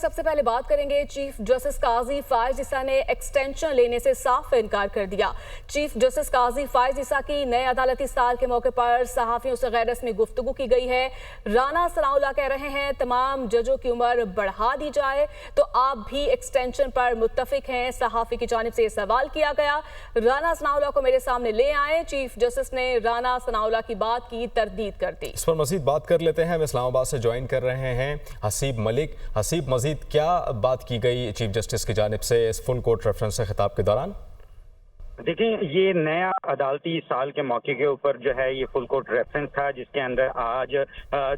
सबसे पहले बात करेंगे चीफ जस्टिस काजी फायज ईसा ने एक्सटेंशन लेने से साफ इनकार कर दिया। चीफ जस्टिस काजी फायज ईसा की नए अदालती साल के मौके पर सहाफियों से गैर रस्मी गुफ्तगू की गई है। राना सनाउल्लाह कह रहे हैं तमाम जजों की उम्र बढ़ा दी जाए, तो आप भी एक्सटेंशन पर मुत्तफिक हैं। सहाफी की जानिब से सवाल किया गया, राना सनाउल्लाह को मेरे सामने ले आए। चीफ जस्टिस ने राना सनाउल्लाह की बात की तरदीद कर दी। इस पर मजीद बात कर लेते हैं। हम इस्लामाबाद से ज्वाइन कर रहे हैं हसीब मलिक। हसीब, मजीद क्या बात की गई चीफ जस्टिस की जानिब से इस फुल कोर्ट रेफरेंस से खिताब के दौरान? देखिए, ये नया अदालती साल के मौके के ऊपर जो है ये फुल कोर्ट रेफरेंस था, जिसके अंदर आज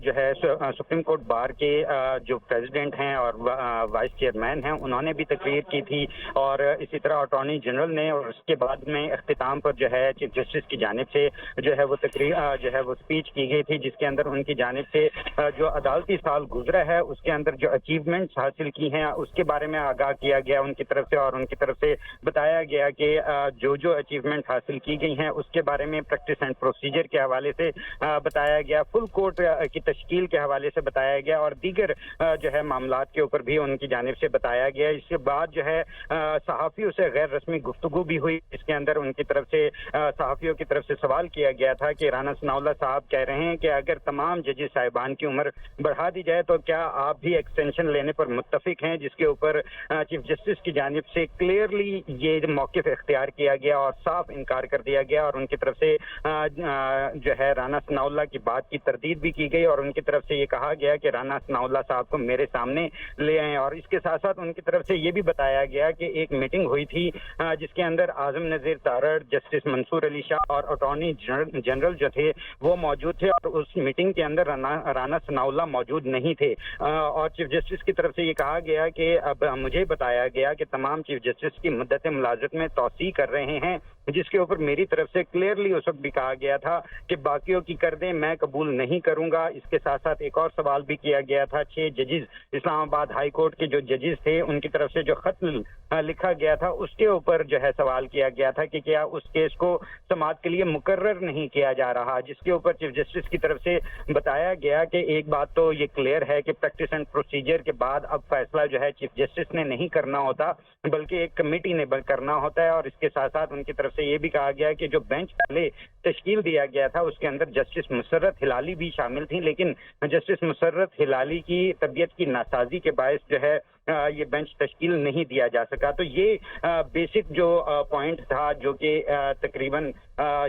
जो है सुप्रीम कोर्ट बार के जो प्रेसिडेंट हैं और वाइस चेयरमैन हैं, उन्होंने भी तकरीर की थी और इसी तरह अटॉर्नी जनरल ने, और उसके बाद में अख्तिताम पर जो है चीफ जस्टिस की जानिब से जो है वो तकरीर जो है वो स्पीच की गई थी, जिसके अंदर उनकी जानिब से जो अदालती साल गुजरा है उसके अंदर जो अचीवमेंट्स हासिल की हैं उसके बारे में आगाह किया गया उनकी तरफ से, और उनकी तरफ से बताया गया कि जो अचीवमेंट हासिल की गई हैं उसके बारे में प्रैक्टिस एंड प्रोसीजर के हवाले से बताया गया, फुल कोर्ट की तश्कील के हवाले से बताया गया और दीगर जो है मामलात के ऊपर भी उनकी जानिब से बताया गया। इसके बाद जो है सहाफ़ियों से गैर रस्मी गुफ्तगू भी हुई, इसके अंदर उनकी तरफ से सहाफ़ियों की तरफ से सवाल किया गया था कि राना सनाउल्लाह साहब कह रहे हैं कि अगर तमाम जजेस साहिबान की उम्र बढ़ा दी जाए तो क्या आप भी एक्सटेंशन लेने पर मुत्तफिक हैं, जिसके ऊपर चीफ जस्टिस की जानिब से क्लियरली ये मौक़िफ़ इख्तियार किया गया और साफ इनकार कर दिया गया और उनकी तरफ से जो है राना सनाउल्लाह की बात की तरदीद भी की गई और उनकी तरफ से ये कहा गया कि राना सनाउल्लाह साहब को मेरे सामने ले आए। और इसके साथ साथ उनकी तरफ से ये भी बताया गया कि एक मीटिंग हुई थी जिसके अंदर आजम नज़ीर तारड़, जस्टिस मंसूर अली शाह और अटॉर्नी जनरल जो थे वो मौजूद थे और उस मीटिंग के अंदर राना सनाउल्लाह मौजूद नहीं थे और चीफ जस्टिस की तरफ से ये कहा गया कि अब मुझे बताया गया कि तमाम चीफ जस्टिस की मुद्दत मुलाज़मत में तौसी कर रहे हैं, जिसके ऊपर मेरी तरफ से क्लियरली उस वक्त भी कहा गया था कि बाकियों की कर दें, मैं कबूल नहीं करूंगा। इसके साथ साथ एक और सवाल भी किया गया था, 6 जजेस इस्लामाबाद हाई कोर्ट के जो जजेस थे उनकी तरफ से जो खत लिखा गया था उसके ऊपर जो है सवाल किया गया था कि क्या उस केस को समाअत के लिए मुकर्रर नहीं किया जा रहा, जिसके ऊपर चीफ जस्टिस की तरफ से बताया गया कि एक बात तो ये क्लियर है कि प्रैक्टिस एंड प्रोसीजर के बाद अब फैसला जो है चीफ जस्टिस ने नहीं करना होता बल्कि एक कमेटी ने करना होता है। और इसके साथ साथ उनकी तरफ से ये भी कहा गया कि जो बेंच पहले तश्कील दिया गया था उसके अंदर जस्टिस मुसर्रत हिलाली भी शामिल थी, लेकिन जस्टिस मुसर्रत हिलाली की तबीयत की नासाजी के बायस जो है ये बेंच तश्कील नहीं दिया जा सका। तो ये बेसिक जो पॉइंट था जो कि तकरीबन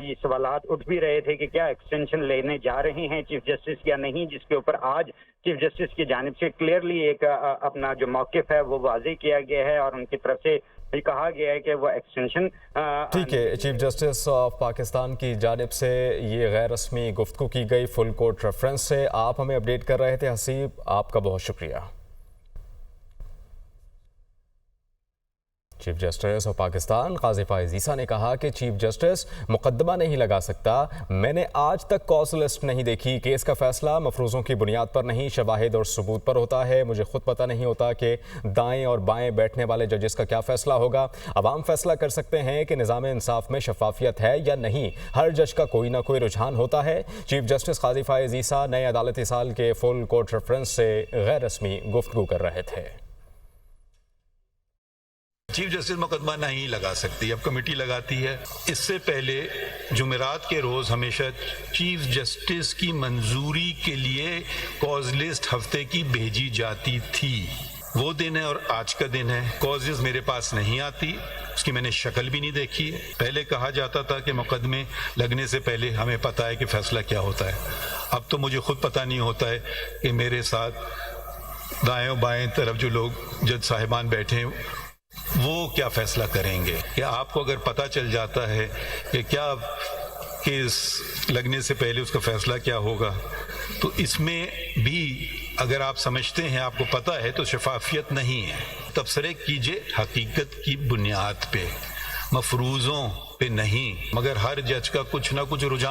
ये सवालात उठ भी रहे थे कि क्या एक्सटेंशन लेने जा रहे हैं चीफ जस्टिस या नहीं, जिसके ऊपर आज चीफ जस्टिस की जानिब से क्लियरली एक अपना जो मौक़िफ़ है वो वाज़ेह किया गया है और उनकी तरफ से ये कहा गया है कि वो एक्सटेंशन ठीक है। चीफ जस्टिस ऑफ पाकिस्तान की जानिब से ये गैर रस्मी गुफ्तगू की गई फुल कोर्ट रेफरेंस से आप हमें अपडेट कर रहे थे हसीब, आपका बहुत शुक्रिया। चीफ जस्टिस ऑफ पाकिस्तान काजी फायज ईसा ने कहा कि चीफ जस्टिस मुकदमा नहीं लगा सकता, मैंने आज तक कॉज लिस्ट नहीं देखी, केस का फैसला मफरूज़ों की बुनियाद पर नहीं शवाहिद और सबूत पर होता है, मुझे खुद पता नहीं होता कि दाएं और बाएं बैठने वाले जजेस का क्या फैसला होगा, अवाम फैसला कर सकते हैं कि निज़ाम इंसाफ में शफाफियत है या नहीं, हर जज का कोई ना कोई रुझान होता है। चीफ जस्टिस काजी फायज ईसा नए अदालती साल के फुल कोर्ट रेफरेंस से गैर रस्मी गुफ्तगू कर रहे थे। चीफ जस्टिस मुकदमा नहीं लगा सकती, अब कमेटी लगाती है। इससे पहले जुमेरात के रोज़ हमेशा चीफ जस्टिस की मंजूरी के लिए कॉज लिस्ट हफ्ते की भेजी जाती थी, वो दिन है और आज का दिन है। कॉज लिस्ट मेरे पास नहीं आती, उसकी मैंने शक्ल भी नहीं देखी। पहले कहा जाता था कि मुकदमे लगने से पहले हमें पता है कि फैसला क्या होता है, अब तो मुझे खुद पता नहीं होता है कि मेरे साथ दाएं बाएं तरफ जो लोग जज साहिबान बैठे हैं वो क्या फैसला करेंगे। कि आपको अगर पता चल जाता है कि क्या केस लगने से पहले उसका फैसला क्या होगा, तो इसमें भी अगर आप समझते हैं, आपको पता है, तो शफाफियत नहीं है। तबसरे कीजिए हकीकत की बुनियाद पे, मफरूज़ों पे नहीं, मगर हर जज का कुछ ना कुछ रुझान